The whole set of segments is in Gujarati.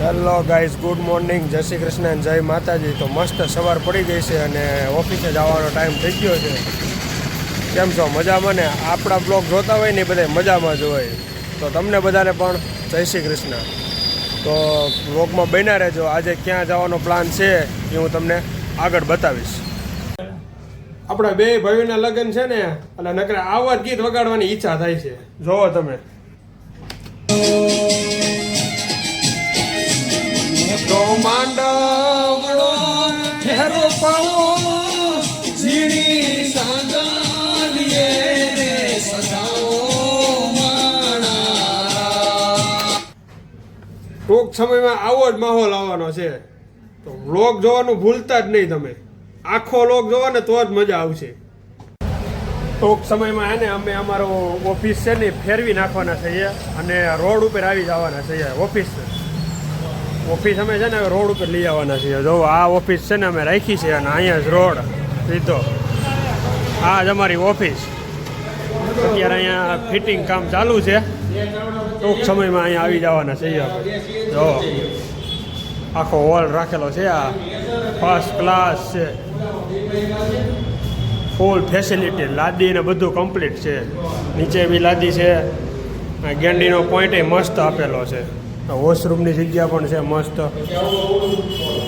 હેલો ગાઈઝ, ગુડ મોર્નિંગ, જય શ્રી કૃષ્ણ અને જય માતાજી. તો મસ્ત સવાર પડી ગઈ છે અને ઓફિસે જવાનો ટાઈમ થઈ ગયો છે. કેમ છો? મજામાં ને? આપણા બ્લોગ જોતા હોય ને બધા મજામાં જ હોય. તો તમને બધાને પણ જય શ્રી કૃષ્ણ. તો બ્લોગમાં બન્યા રહેજો. આજે ક્યાં જવાનો પ્લાન છે એ હું તમને આગળ બતાવીશ. આપણા બે ભાઈઓના લગ્ન છે ને, અને નકરે આવા જ ગીત વગાડવાની ઈચ્છા થાય છે. જોવો તમે. તો માંડવડો ઠેરો પાવો ઝીણી સાંગાલીએ રે સજાઓ માણા. ટૂંક સમયમાં આવો જ માહોલ આવવાનો છે. તો વ્લોગ જોવાનું ભૂલતા જ નહીં તમે. આખો વ્લોગ જોવો ને તો જ મજા આવશે. ટૂંક સમયમાં હે ને અમે અમારો ઓફિસ છે ને ફેરવી નાખવાના છીએ અને રોડ ઉપર આવી જવાના છીએ. ઓફિસ અમે છે ને રોડ ઉપર લઈ આવવાના છીએ. જો આ ઓફિસ છે ને અમે રાખી છે અને અહીંયા જ રોડ સીધો. આ જ અમારી ઓફિસ. અત્યારે અહીંયા ફિટિંગ કામ ચાલુ છે. ટૂંક સમયમાં અહીંયા આવી જવાના છીએ આપણે. જો આખો હોલ રાખેલો છે. આ ફર્સ્ટ ક્લાસ છે. ફૂલ ફેસિલિટી, લાદી ને બધું કમ્પ્લીટ છે. નીચે બી લાદી છે. ગેંડીનો પોઈન્ટ મસ્ત આપેલો છે. વોશરૂમની જગ્યા પણ છે મસ્ત.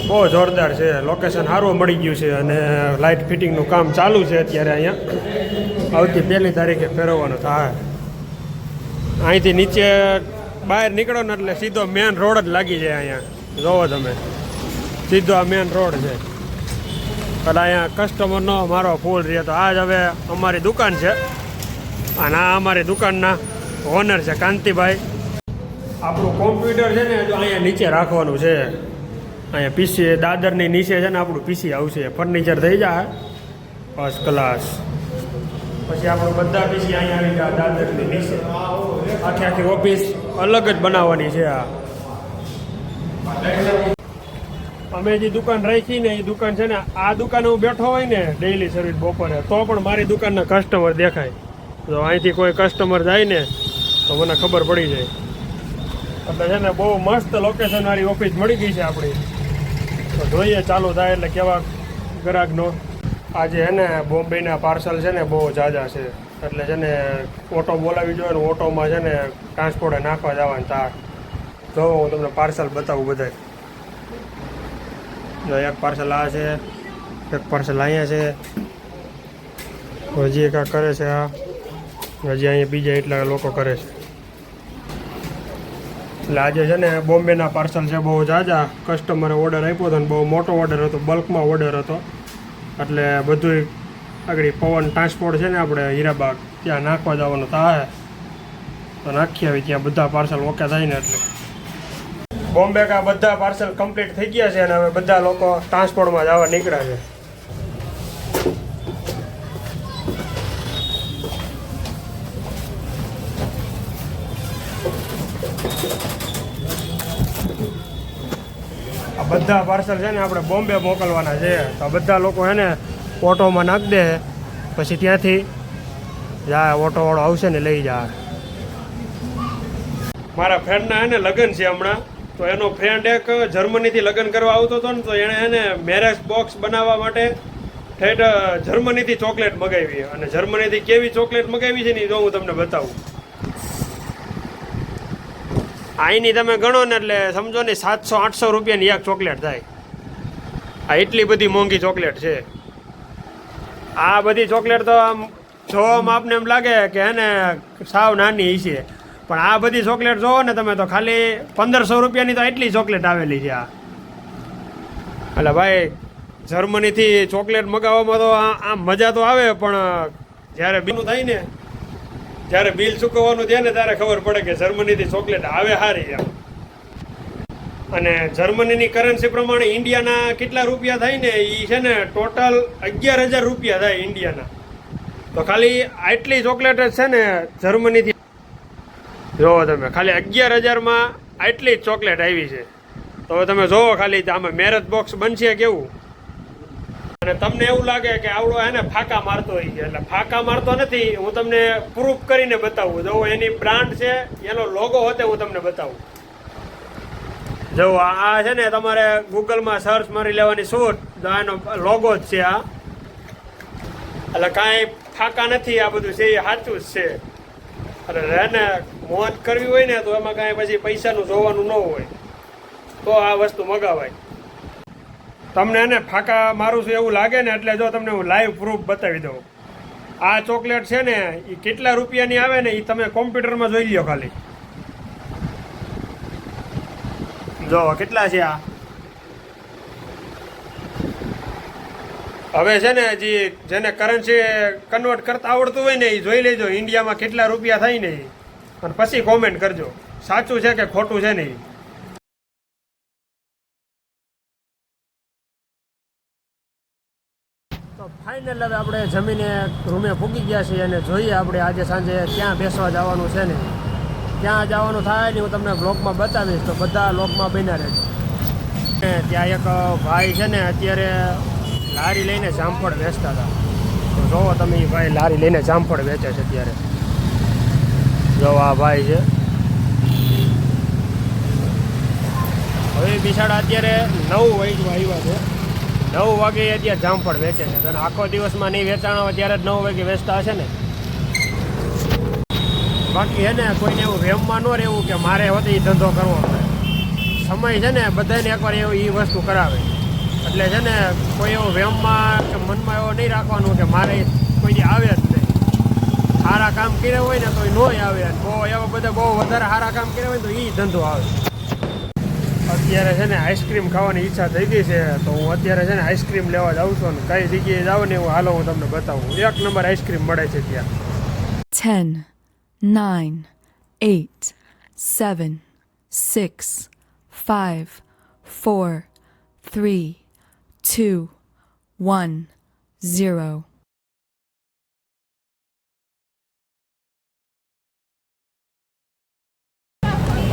બહુ જોરદાર છે. લોકેશન સારું મળી ગયું છે અને લાઇટ ફિટિંગનું કામ ચાલુ છે અત્યારે. અહીંયા આવતી 1 તારીખે ફેરવવાનું થાય. અહીંથી નીચે બહાર નીકળો ને એટલે સીધો મેન રોડ જ લાગી જાય. અહીંયા જોવો તમે, સીધો આ મેન રોડ છે. એટલે અહીંયા કસ્ટમરનો મારો ફૂલ રહે. તો આ જ હવે અમારી દુકાન છે અને આ અમારી દુકાનના ઓનર છે કાંતિભાઈ. આપણું કોમ્પ્યુટર છે ને જો અહીંયા નીચે રાખવાનું છે. અહીંયા પીસી દાદરની નીચે છે ને આપણું પીસી આવશે. ફર્નિચર થઈ જાય ફર્સ્ટ ક્લાસ. પછી આપણું બધા પીસી અહીંયા આવી જાય દાદરની નીચે. આખી ઓફિસ અલગ જ બનાવવાની છે. અમે જે દુકાન રાખી ને એ દુકાન છે ને, આ દુકાને હું બેઠો હોય ને ડેઈલી સર્વિસ બપોરે, તો પણ મારી દુકાનના કસ્ટમર દેખાય. જો અહીંથી કોઈ કસ્ટમર જાય ને તો મને ખબર પડી જાય. એટલે છે ને બહુ મસ્ત લોકેશન વાળી ઓફિસ મળી ગઈ છે આપણી. તો જોઈએ ચાલુ થાય એટલે કેવા ગ્રાહકનો. આજે છે ને બોમ્બેના પાર્સલ છે ને બહુ ઝાઝા છે. એટલે છે ને ઓટો બોલાવી જોઈએ ને ઓટોમાં છે ને ટ્રાન્સપોર્ટે નાખવા જવાનું તાર. જો હું તમને પાર્સલ બતાવું બધા. જો એક પાર્સલ આ છે, એક પાર્સલ અહીંયા છે, હજી એક કરે છે. આ હજી અહીંયા બીજા એટલા લોકો કરે છે. એટલે આજે છે ને બોમ્બેના પાર્સલ છે બહુ ઝાઝા. કસ્ટમરે ઓર્ડર આપ્યો હતો ને બહુ મોટો ઓર્ડર હતો, બલ્કમાં ઓર્ડર હતો. એટલે બધું આગળ પવન ટ્રાન્સપોર્ટ છે ને આપણે હીરાબાગ ત્યાં નાખવા જવાનું થાય. તો નાખી આવી ત્યાં બધા પાર્સલ ઓકે થાય ને. એટલે બોમ્બે કા બધા પાર્સલ કમ્પ્લીટ થઈ ગયા છે અને હવે બધા લોકો ટ્રાન્સપોર્ટમાં જવા નીકળ્યા છે. આ બધા પાર્સલ છે ને આપણે બોમ્બે મોકલવાના છે. તો બધા લોકો છે ને ઓટોમાં નાખી દે, પછી ત્યાંથી જાય ઓટોવાળો આવશે ને લઈ જાય. મારા ફ્રેન્ડના છે ને લગ્ન છે હમણાં. તો એનો ફ્રેન્ડ એક જર્મનીથી લગ્ન કરવા આવતો હતો ને, તો એણે એને મેરેજ બોક્સ બનાવવા માટે ઠેઠ જર્મનીથી ચોકલેટ મગાવી. અને જર્મનીથી કેવી ચોકલેટ મગાવી છે ને જો હું તમને બતાવું. અહીંની તમે ગણો ને એટલે સમજો ને 700-800 રૂપિયાની એક ચોકલેટ થાય. આ એટલી બધી મોંઘી ચોકલેટ છે. આ બધી ચોકલેટ તો આમ જોવામાં આપને એમ લાગે કે એને સાવ નાની છે, પણ આ બધી ચોકલેટ જોવો ને તમે તો ખાલી 1500 રૂપિયાની તો એટલી ચોકલેટ આવેલી છે. આ એટલે ભાઈ જર્મનીથી ચોકલેટ મગાવવામાં તો આમ મજા તો આવે, પણ જ્યારે બિલનું થાય ને, જ્યારે બિલ ચૂકવવાનું થાય ને ત્યારે ખબર પડે કે જર્મનીથી ચોકલેટ આવે સારી એમ. અને જર્મનીની કરન્સી પ્રમાણે ઇન્ડિયાના કેટલા રૂપિયા થાય ને એ છે ને ટોટલ 11,000 રૂપિયા થાય ઇન્ડિયાના. તો ખાલી આટલી ચોકલેટ જ છે ને જર્મનીથી જોવો તમે, ખાલી 11,000માં આટલી જ ચોકલેટ આવી છે. તો હવે તમે જોવો ખાલી આમાં મેરેજ બોક્સ બનશે કેવું. અને તમને એવું લાગે કે આવડો હે ને ફાંકા મારતો હોય છે, એટલે ફાંકા મારતો નથી. હું તમને પ્રૂફ કરીને બતાવું. જો એની બ્રાન્ડ છે, એનો લોગો હોતે હું તમને બતાવું. જો આ છે ને તમારે ગૂગલમાં સર્ચ મારી લેવાની શૂટ, આનો લોગો જ છે આ, એટલે કાંઈ ફાકા નથી, આ બધું છે એ સાચું જ છે. અને એને મોજ કરવી હોય ને તો એમાં કાંઈ પછી પૈસાનું જોવાનું ન હોય તો આ વસ્તુ મગાવાય. તમને એને ફાકા મારું છું એવું લાગે ને એટલે જો તમને હું લાઈવ પ્રૂફ બતાવી દઉં. આ ચોકલેટ છે ને એ કેટલા રૂપિયાની આવે ને એ તમે કોમ્પ્યુટરમાં જોઈ લ્યો ખાલી. જો કેટલા છે આ. હવે છે ને જેને કરન્સી કન્વર્ટ કરતા આવડતું હોય ને એ જોઈ લેજો ઇન્ડિયામાં કેટલા રૂપિયા થાય ને એ, અને પછી કોમેન્ટ કરજો સાચું છે કે ખોટું છે ને. તો ફાઇનલ હવે આપણે જમીને રૂમે પૂગી ગયા છીએ અને જોઈએ આપણે આજે સાંજે ક્યાં બેસવા જવાનું છે ને. ક્યાં જવાનું થાય ને હું તમને બ્લોગમાં બતાવીશ, તો બધા બ્લોગમાં બન્યા રહેજો. ત્યાં એક ભાઈ છે ને અત્યારે લારી લઈને જામફળ વેચતા હતા. તો જોવો તમે એ ભાઈ લારી લઈને જામફળ વેચે છે અત્યારે. જો આ ભાઈ છે. હવે બિચારા અત્યારે 9 વાગ્યા આવ્યા છે. 9 વાગે અત્યારે જામફળ વેચે છે. અને આખો દિવસમાં નહીં વેચાણ હોય ત્યારે જ 9 વાગે વેચતા હશે ને. બાકી હે ને કોઈને એવું વેમમાં ન રહેવું કે મારે હોતે એ ધંધો કરવો પડે. સમય છે ને બધાને એકવાર એવું એ વસ્તુ કરાવે. એટલે છે ને કોઈ એવો વેમમાં કે મનમાં એવો નહીં રાખવાનું કે મારે કોઈ આવે જ નહીં. સારા કામ કર્યા હોય ને તો એ ન આવે, બહુ એવા બધા બહુ વધારે સારા કામ કર્યા હોય તો એ ધંધો આવે. અત્યારે છે ને આઈસ્ક્રીમ ખાવાની ઈચ્છા થઈ ગઈ છે, તો હું અત્યારે છે ને આઈસ્ક્રીમ લેવા જાઉં છું. ને કઈ જગ્યાએ જાવ ને એવું હાલો હું તમને બતાવું. 1 નંબર આઈસ્ક્રીમ મળે છે ત્યાં. 10, 9, 8, 7, 6, 5, 4, 3, 2, 1, 0.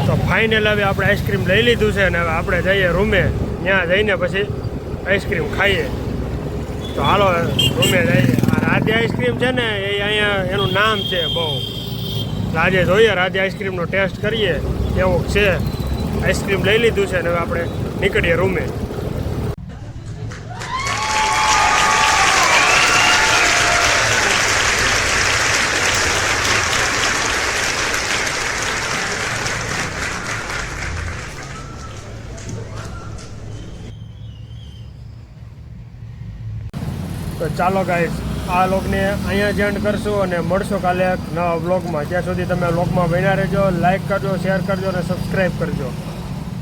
તો ફાઇનલ હવે આપણે આઈસ્ક્રીમ લઈ લીધું છે અને હવે આપણે જઈએ રૂમે. ત્યાં જઈને પછી આઈસ્ક્રીમ ખાઈએ. તો હાલો રૂમે જઈએ. આ રાધે આઈસ્ક્રીમ છે ને એ અહીંયા એનું નામ છે બહુ. આજે જોઈએ રાધે આઈસ્ક્રીમનો ટેસ્ટ કરીએ કેવો છે. આઈસ્ક્રીમ લઈ લીધું છે અને હવે આપણે નીકળીએ રૂમે. તો ચાલો ગાઈસ આ વ્લોગને અહીંયા જ એન્ડ કરશું અને મળશો કાલે એક નવા વ્લોગમાં. ત્યાં સુધી તમે વ્લોગમાં બન્યા રહેજો. લાઇક કરજો, શેર કરજો અને સબસ્ક્રાઈબ કરજો.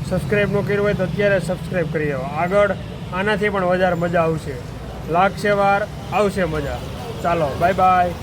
સબસ્ક્રાઈબ ન કર્યું હોય તો અત્યારે સબસ્ક્રાઈબ કરી દો. આગળ આનાથી પણ વધારે મજા આવશે. લાગશે વાર, આવશે મજા. ચાલો બાય બાય.